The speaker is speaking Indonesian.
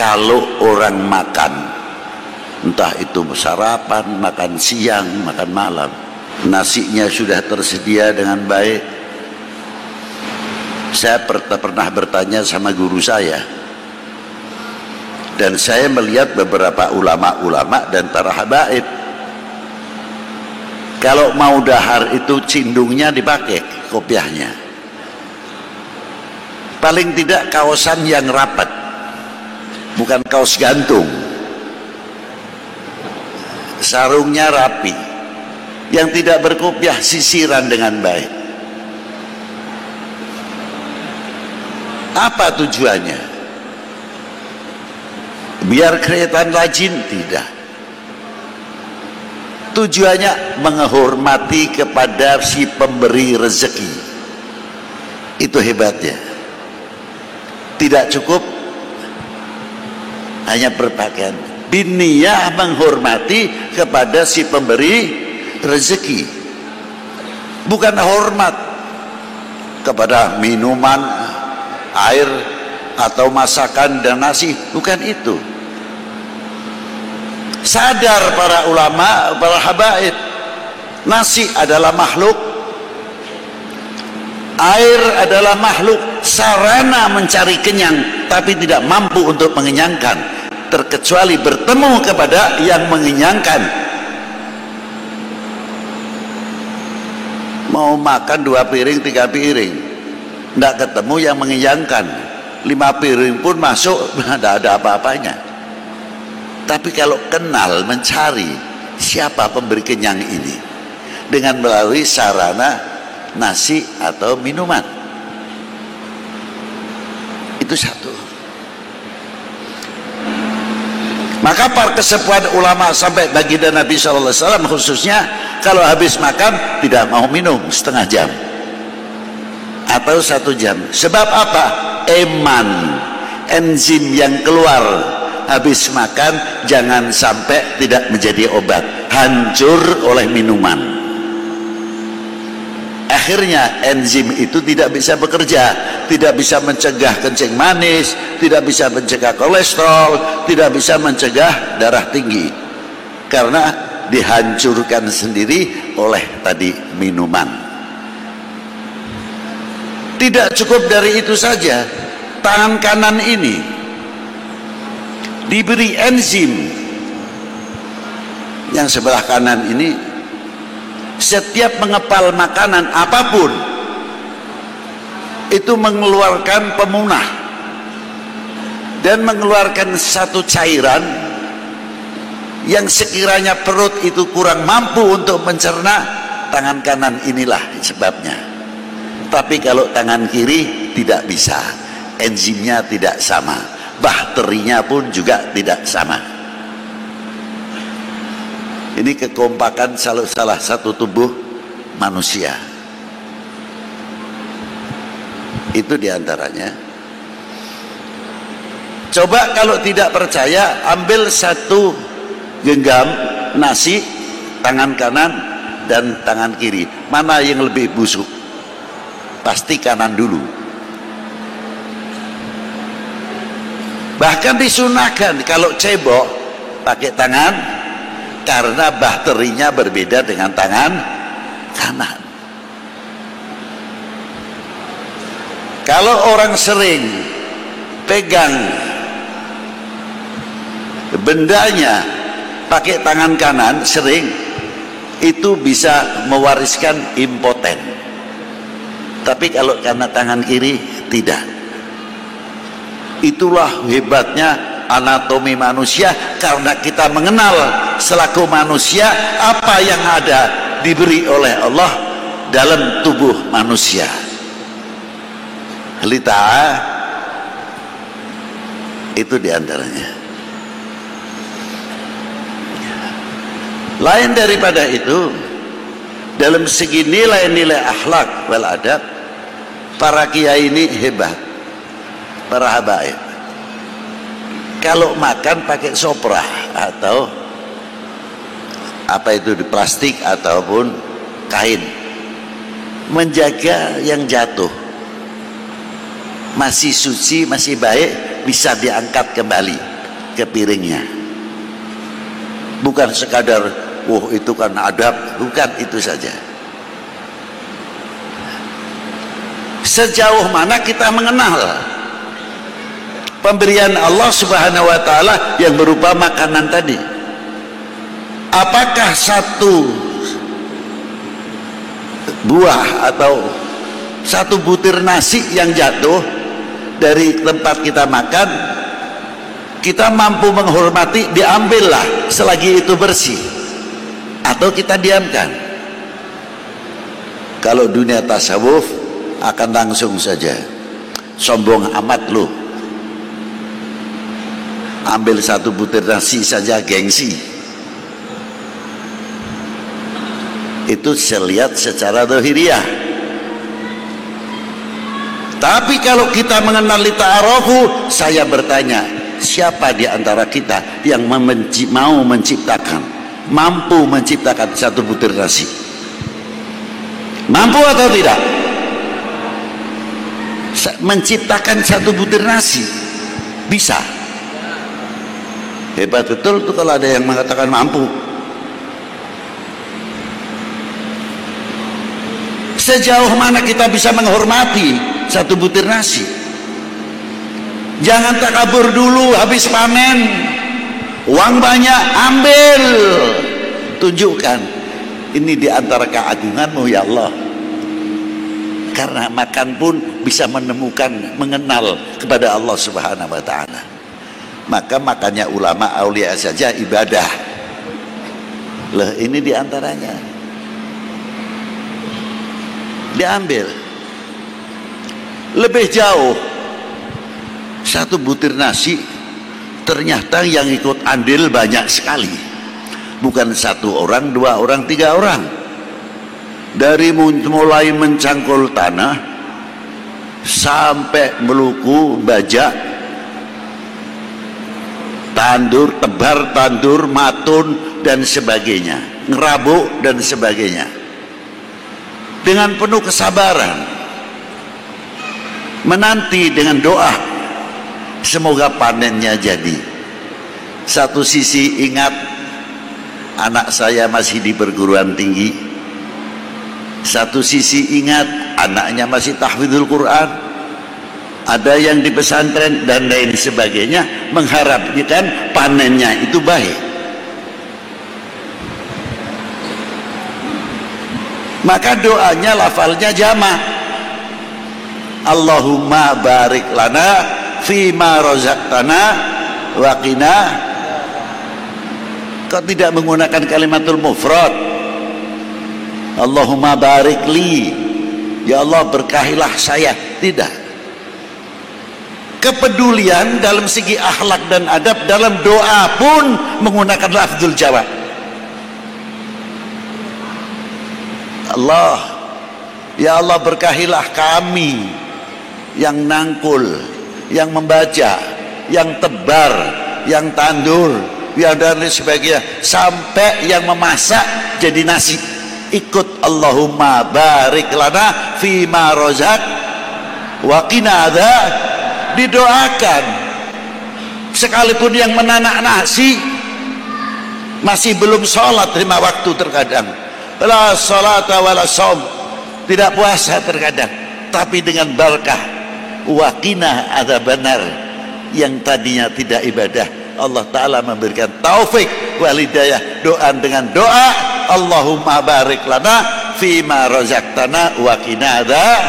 kalau orang makan, entah itu sarapan, makan siang, makan malam, nasinya sudah tersedia dengan baik. Saya pernah bertanya sama guru saya, dan saya melihat beberapa ulama-ulama dan para habaib, kalau mau dahar itu cindungnya dipakai, kopiahnya. Paling tidak kaosan yang rapat, bukan kaos gantung. Sarungnya rapi, yang tidak berkopiah, sisiran dengan baik. Apa tujuannya? Biar kelihatan rajin? Tidak. Tujuannya menghormati kepada si pemberi rezeki. Itu hebatnya. Tidak cukup hanya berpakaian, biniyah menghormati kepada si pemberi rezeki. Bukan hormat kepada minuman, air atau masakan dan nasi, bukan itu. Sadar para ulama, para habaib, nasi adalah makhluk, air adalah makhluk, sarana mencari kenyang, tapi tidak mampu untuk mengenyangkan, terkecuali bertemu kepada yang mengenyangkan. Mau makan 2 piring, 3 piring, tidak ketemu yang mengenyangkan. 5 piring pun masuk, tidak ada apa-apanya. Tapi kalau kenal, mencari siapa pemberi kenyang ini, dengan melalui sarana nasi atau minuman, itu satu. Maka para kesepuhan ulama sampai baginda Nabi SAW khususnya, kalau habis makan tidak mau minum setengah jam atau 1 jam. Sebab apa? Enzim yang keluar habis makan jangan sampai tidak menjadi obat, hancur oleh minuman. Akhirnya enzim itu tidak bisa bekerja, tidak bisa mencegah kencing manis, tidak bisa mencegah kolesterol, tidak bisa mencegah darah tinggi, karena dihancurkan sendiri oleh tadi minuman. Tidak cukup dari itu saja, tangan kanan ini diberi enzim. Yang sebelah kanan ini setiap mengepal makanan apapun itu mengeluarkan pemunah dan mengeluarkan satu cairan yang sekiranya perut itu kurang mampu untuk mencerna, tangan kanan inilah sebabnya. Tapi kalau tangan kiri tidak bisa, enzimnya tidak sama, bakterinya pun juga tidak sama. Ini kekompakan salah satu tubuh manusia. Itu diantaranya. Coba kalau tidak percaya, ambil 1 genggam nasi, tangan kanan dan tangan kiri, mana yang lebih busuk? Pasti kanan dulu. Bahkan disunahkan kalau cebok pakai tangan, karena bakterinya berbeda dengan tangan kanan. Kalau orang sering pegang bendanya pakai tangan kanan sering, itu bisa mewariskan impoten. Tapi kalau karena tangan kiri tidak. Itulah hebatnya anatomi manusia, karena kita mengenal selaku manusia apa yang ada diberi oleh Allah dalam tubuh manusia. Lita'a itu diantaranya. Lain daripada itu, dalam segi nilai-nilai akhlak wal adab, para kiai ini hebat, para habaib. Kalau makan pakai soprah atau apa itu, di plastik ataupun kain, menjaga yang jatuh masih suci, masih baik, bisa diangkat kembali. ke piringnya. Bukan sekadar itu kan adab, bukan itu saja. Sejauh mana kita mengenal pemberian Allah Subhanahu wa taala yang berupa makanan tadi. Apakah satu buah atau satu butir nasi yang jatuh dari tempat kita makan, kita mampu menghormati, diambillah selagi itu bersih, atau kita diamkan? Kalau dunia tasawuf akan langsung saja, sombong amat lu, ambil satu butir nasi saja gengsi. Itu saya lihat secara zahiriyah. Tapi kalau kita mengenal ta'arufu, saya bertanya, siapa di antara kita yang mau menciptakan, mampu menciptakan satu butir nasi? Mampu atau tidak? Menciptakan satu butir nasi bisa. Hebat betul tuh kalau ada yang mengatakan mampu. Sejauh mana kita bisa menghormati satu butir nasi? Jangan takabur dulu, habis panen uang banyak, ambil, tunjukkan ini di antara keagunganmu ya Allah. Karena makan pun bisa menemukan, mengenal kepada Allah Subhanahu wa ta'ala. Maka makanya ulama aulia saja ibadah. Lah ini di antaranya. Diambil. Lebih jauh, satu butir nasi ternyata yang ikut andil banyak sekali. Bukan satu orang, dua orang, tiga orang. Dari mulai mencangkul tanah sampai meluku, bajak, tandur, tebar tandur, matun dan sebagainya, ngerabuk dan sebagainya, dengan penuh kesabaran, menanti dengan doa semoga panennya jadi. Satu sisi ingat anak saya masih di perguruan tinggi, satu sisi ingat anaknya masih tahfidzul Quran, ada yang di pesantren dan lain sebagainya, mengharapkan panennya itu baik. Maka doanya, lafalnya jama', Allahumma barik lana fima razaqtana wa qina. Kok tidak menggunakan kalimatul mufrad? Allahumma barik li, ya Allah berkahilah saya. Tidak. Kepedulian dalam segi akhlak dan adab dalam doa pun menggunakan lafzul jawab. Allah, ya Allah berkahilah kami yang nangkul, yang membaca, yang tebar, yang tandur, yang dan sebagainya, sampai yang memasak jadi nasi. Ikut Allahumma barik lana fima razaq wa qina adzab, didoakan. Sekalipun yang menanak nasi masih belum sholat 5 waktu terkadang, la sholata wala shaum, tidak puasa terkadang, tapi dengan barakah wa qina adzabannar, yang tadinya tidak ibadah, Allah Ta'ala memberikan taufik wal hidayah. Doa dengan doa Allahumma barik lana fima razaqtana wa qina adzab